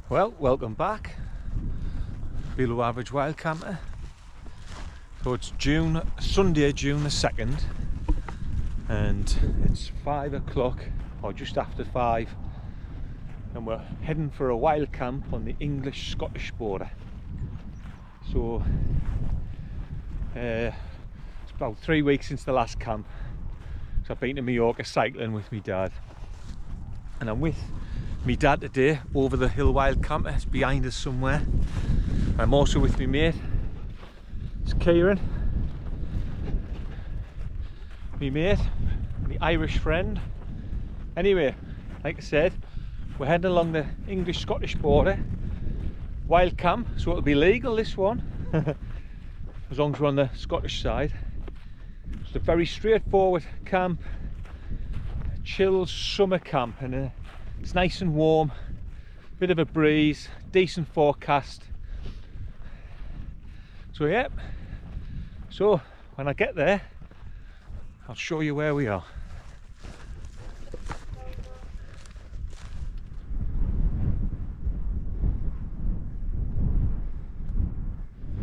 Well, welcome back, Below Average Wild Camper. So it's Sunday, June the 2nd, and it's 5 o'clock, or just after 5, and we're heading for a wild camp on the English-Scottish border. So it's about 3 weeks since the last camp. So I've been to Mallorca cycling with my dad, and I'm with my dad today over the hill wild camper. It's behind us somewhere. I'm also with my mate, it's Ciaran, my mate, my Irish friend. Anyway, like I said, we're heading along the English-Scottish border, wild camp, so it'll be legal, this one, as long as we're on the Scottish side. It's a very straightforward camp, a chill summer camp, and it's nice and warm, bit of a breeze, decent forecast. So yeah, so when I get there, I'll show you where we are.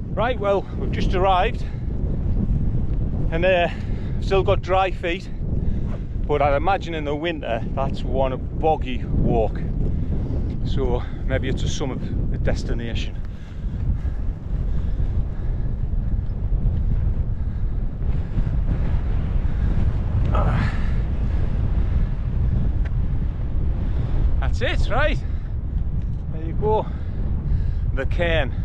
Right, well, we've just arrived, and still got dry feet. But I'd imagine in the winter that's one boggy walk, so maybe it's a summer destination. That's it, right? There you go, the cairn.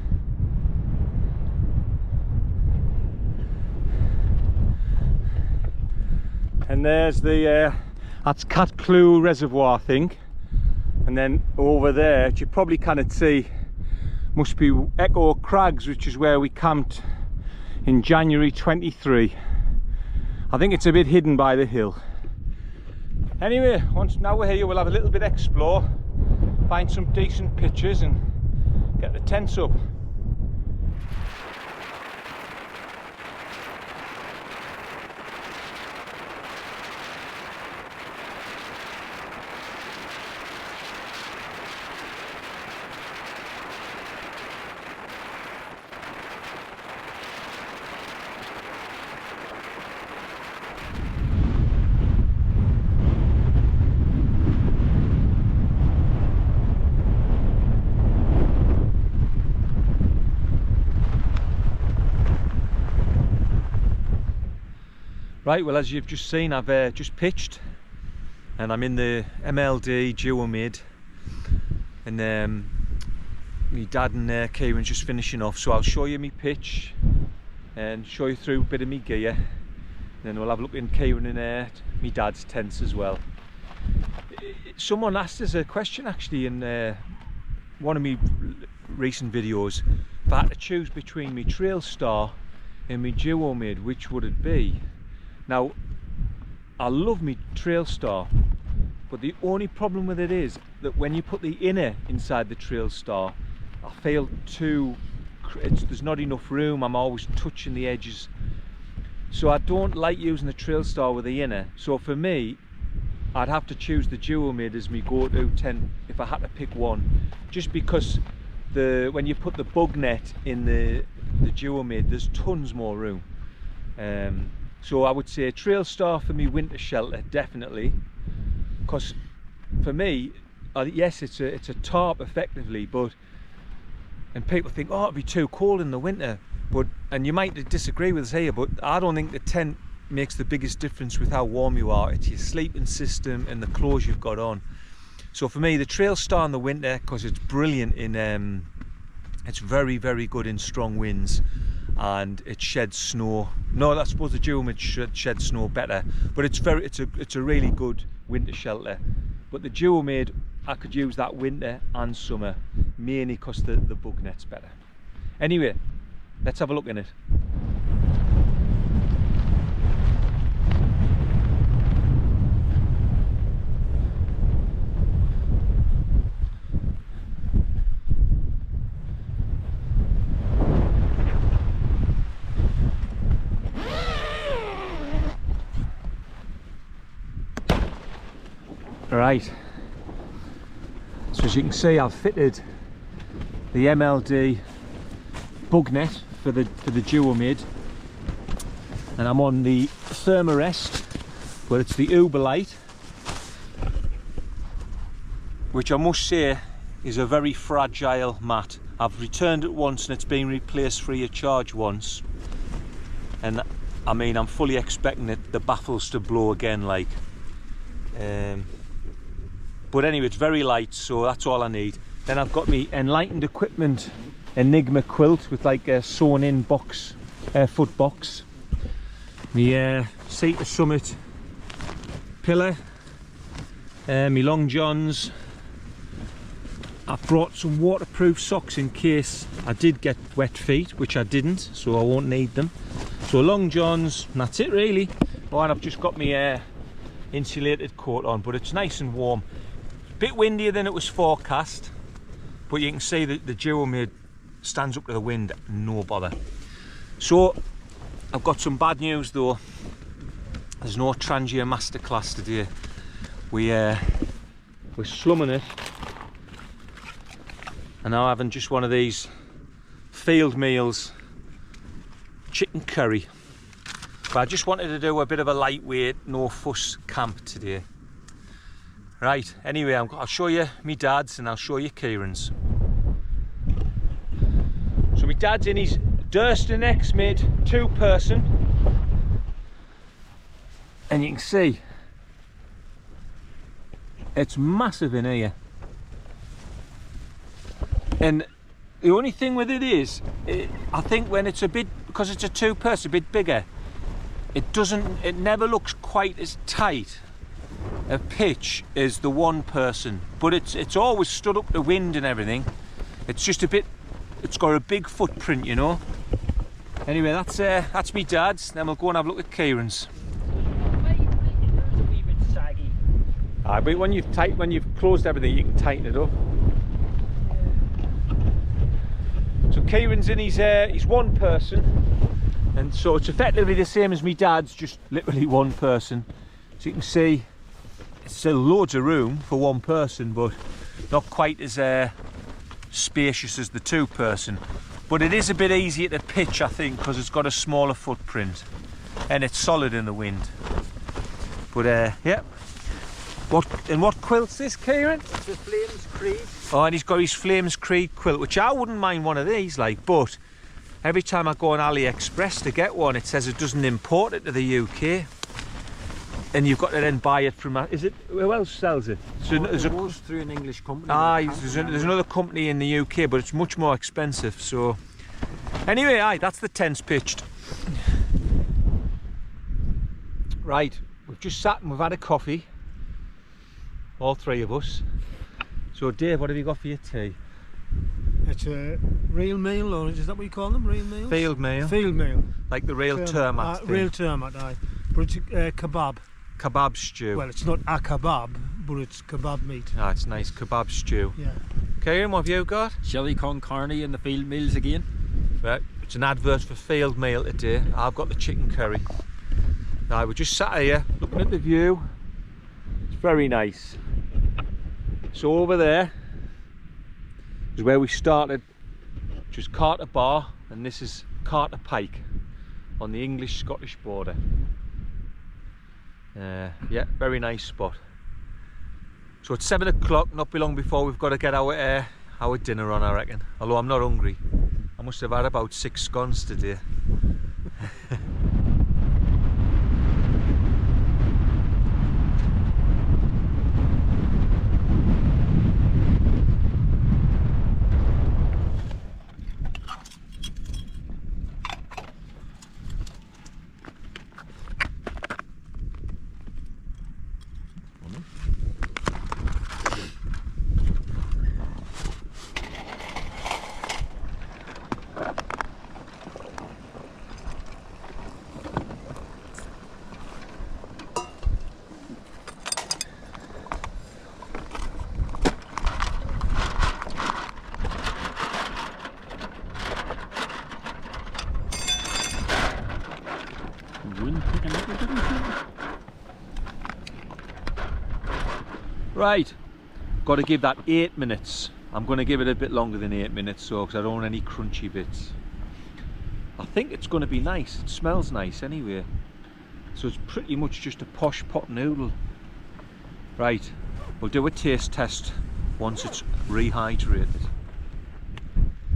And there's the that's Catclew Reservoir, I think, and then over there you probably cannot see, must be Echo Crags, which is where we camped in January 23. I think it's a bit hidden by the hill. Anyway, now we're here, we'll have a little bit explore, find some decent pictures and get the tents up. Right, well, as you've just seen, I've just pitched, and I'm in the MLD duo mid, and my dad and Ciaran's just finishing off, so I'll show you my pitch and show you through a bit of my gear, and then we'll have a look in Ciaran and my dad's tents as well. Someone asked us a question actually in one of my recent videos, if I had to choose between my Trail Star and my duo mid, which would it be? Now, I love my Trail Star, but the only problem with it is that when you put the inner inside the Trail Star, I feel there's not enough room. I'm always touching the edges, so I don't like using the Trail Star with the inner. So for me, I'd have to choose the duo mid as my go-to tent if I had to pick one, just because when you put the bug net in the duo mid, there's tons more room. So I would say Trail Star for me winter shelter, definitely, because for me, yes, it's a tarp effectively, but, and people think, oh, it'd be too cold in the winter, but, and you might disagree with us here, but I don't think the tent makes the biggest difference with how warm you are. It's your sleeping system and the clothes you've got on. So for me, the Trail Star in the winter, because it's brilliant in it's very, very good in strong winds, and it sheds snow. No, I suppose the duo mid should shed snow better, but it's a really good winter shelter. But the duo mid, I could use that winter and summer, mainly because the bug net's better. Anyway, let's have a look in it. Right, so as you can see, I've fitted the MLD bug net for the duo mid, and I'm on the Thermarest, but it's the Uberlite, which I must say is a very fragile mat. I've returned it once and it's been replaced free of charge once, and I mean, I'm fully expecting the baffles to blow again, like. But anyway, it's very light, so that's all I need. Then I've got me Enlightened Equipment Enigma quilt with like a sewn in box, foot box. My Sea to Summit pillar, my long johns. I've brought some waterproof socks in case I did get wet feet, which I didn't, so I won't need them. So long johns, and that's it really. Oh, and I've just got my insulated coat on, but it's nice and warm. Bit windier than it was forecast, but you can see that the duo mid stands up to the wind, no bother. So I've got some bad news though. There's no Trangia masterclass today. We're slumming it, and now having just one of these field meals, chicken curry. But I just wanted to do a bit of a lightweight, no fuss camp today. Right, anyway, I'll show you my dad's and I'll show you Ciaran's. So my dad's in his Durston X mid 2-person, and you can see it's massive in here. And the only thing with it is, I think when it's a bit, because it's a 2-person, a bit bigger, it never looks quite as tight a pitch as the 1-person, but it's always stood up the wind and everything. It's just a bit, it's got a big footprint, you know. Anyway, that's me dad's. Then we'll go and have a look at Ciaran's. A wee bit saggy. But when you've closed everything, you can tighten it up. So Ciaran's in his 1-person, and so it's effectively the same as me dad's, just literally 1-person. So you can see it's still loads of room for 1-person, but not quite as spacious as the 2-person. But it is a bit easier to pitch, I think, because it's got a smaller footprint and it's solid in the wind. But yeah. What quilt's this, Ciaran? It's the Flames Creed. Oh, and he's got his Flames Creed quilt, which I wouldn't mind one of these, like, but every time I go on AliExpress to get one, it says it doesn't import it to the UK. And you've got to then buy it from, is it, who else sells it? So it goes through an English company. There's another company in the UK, but it's much more expensive. So anyway, that's the tents pitched. Right, we've just sat and we've had a coffee, all 3 of us. So Dave, what have you got for your tea? It's a real meal, or is that what you call them, real meals? Field meal. Field meal. Like the real termat thing. Real termat, aye. But it's a kebab. Kebab stew. Well, it's not a kebab, but it's kebab meat. Ah, it's nice, kebab stew. Yeah. Ciaran, what have you got? Chili con carne in the field meals again. Right, it's an advert for field meal today. I've got the chicken curry. Now we're just sat here looking at the view. It's very nice. So over there is where we started, which is Carter Bar, and this is Carter Pike on the English-Scottish border. Yeah, very nice spot. So it's 7 o'clock, not be long before we've got to get our dinner on, I reckon. Although I'm not hungry. I must have had about 6 scones today. Right, got to give that 8 minutes I'm going to give it a bit longer than 8 minutes, so because I don't want any crunchy bits. I think it's going to be nice. It smells nice anyway. So it's pretty much just a posh pot noodle. Right, we'll do a taste test once it's rehydrated.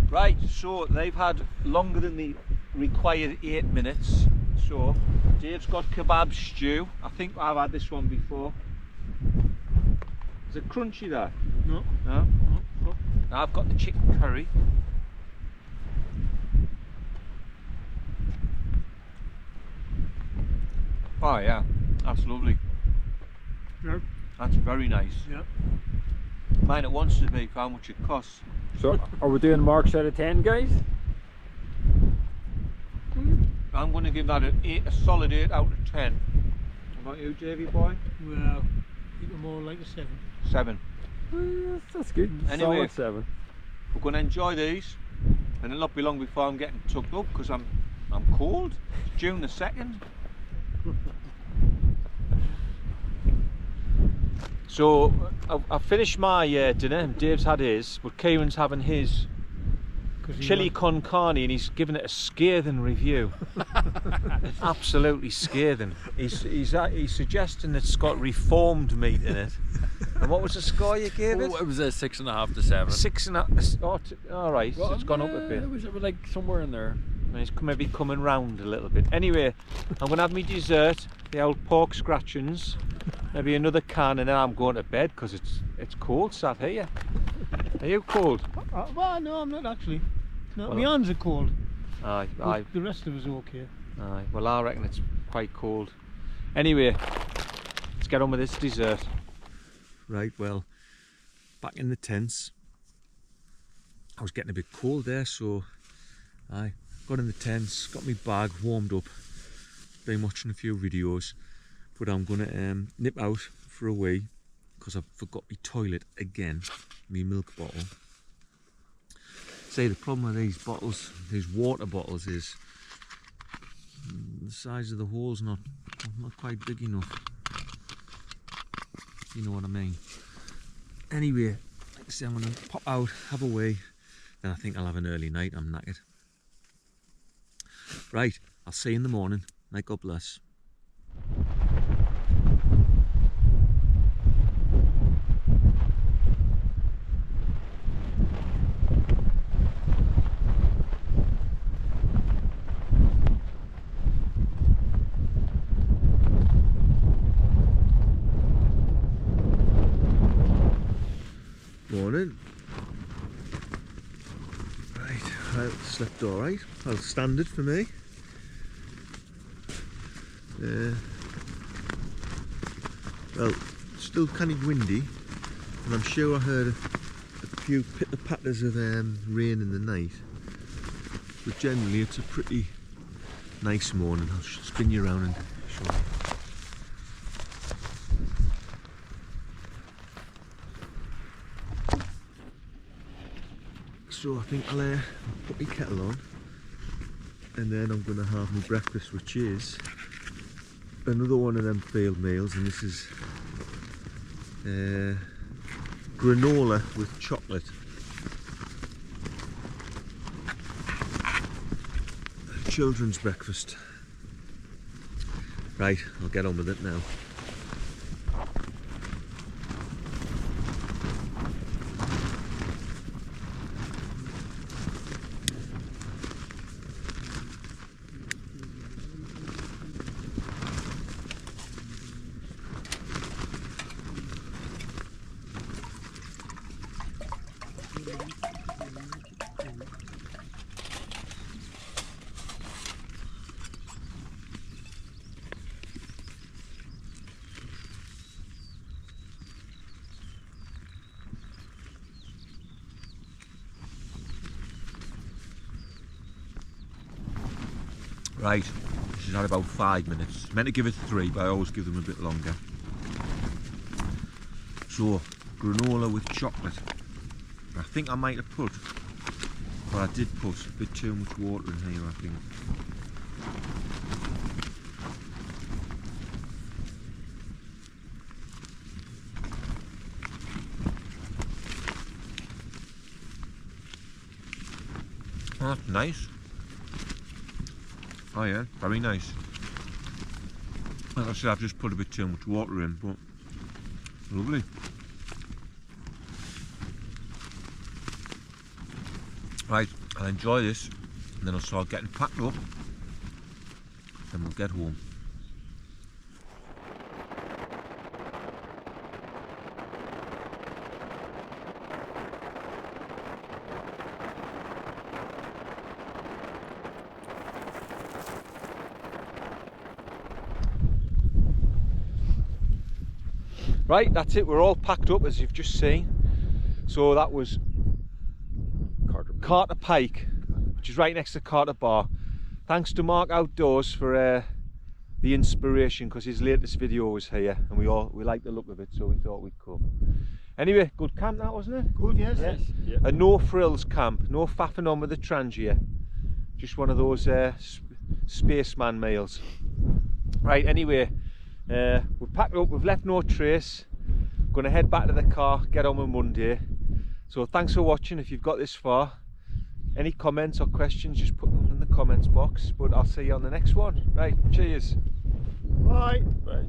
Right, so they've had longer than the required 8 minutes. So Dave's got kebab stew. I think I've had this one before. Is it crunchy there? No. No? No. Now I've got the chicken curry. Oh yeah, that's lovely. Yeah. That's very nice. Yeah. Mine it wants to be for how much it costs. So, are we doing marks out of 10, guys? I'm going to give that a solid 8 out of 10. What about you, Davey boy? Well, I think we're more like a 7. 7. That's good. Anyway. Solid 7. We're going to enjoy these, and it'll not be long before I'm getting tucked up because I'm cold. It's June the 2nd. So I've finished my dinner. Dave's had his, but Ciaran's having his chili con carne, and he's given it a scathing review. Absolutely scathing. He's suggesting it's got reformed meat in it. And what was the score you gave it? Oh, it was a 6.5 to 7. 6.5. Oh, all right, so it's gone up a bit. It was like somewhere in there. And it's maybe coming round a little bit. Anyway, I'm going to have my dessert, the old pork scratchings, maybe another can, and then I'm going to bed because it's cold sat here. Are you cold? Well, no, I'm not actually. No, Well, my hands are cold. Aye, But aye, the rest of us are okay. aye. Well, I reckon it's quite cold. Anyway, let's get on with this dessert. Right, well, back in the tents. I was getting a bit cold there, so I got in the tents, got my bag warmed up. Been watching a few videos, but I'm gonna nip out for a wee because I've forgot my toilet again, my milk bottle. Say the problem with these bottles, these water bottles, is the size of the hole's not quite big enough. You know what I mean. Anyway, like I say, I'm gonna pop out, have a wee, then I think I'll have an early night. I'm knackered. Right, I'll see you in the morning. May God bless. Morning. Right, I slept alright. Well, standard for me. Well, still kind of windy, and I'm sure I heard a few pitter patters of rain in the night. But generally, it's a pretty nice morning. I'll spin you around and show you. So I think I'll put my kettle on, and then I'm going to have my breakfast, which is another one of them field meals, and this is granola with chocolate. Children's breakfast. Right, I'll get on with it now. Right, she's had about 5 minutes. Meant to give it 3, but I always give them a bit longer. So, granola with chocolate. I think I might have put, well, I did put a bit too much water in here, I think. that's nice. Oh yeah, very nice. Like I said, I've just put a bit too much water in, but lovely. Right, I'll enjoy this, and then I'll start getting packed up, then we'll get home. Right, that's it, we're all packed up as you've just seen. So that was Carter Pike, which is right next to Carter Bar. Thanks to Mark Outdoors for the inspiration, because his latest video was here and we like the look of it, so we thought we'd come. Anyway, good camp that, wasn't it? Good, yes. Yes. Yeah. A no frills camp, no faffing on with the Trangia. Just one of those spaceman meals. Right, anyway, we've packed up, we've left no trace. Going to head back to the car, get on with Monday. So thanks for watching. If you've got this far, any comments or questions, just put them in the comments box. But I'll see you on the next one. Right, cheers. Bye. Right.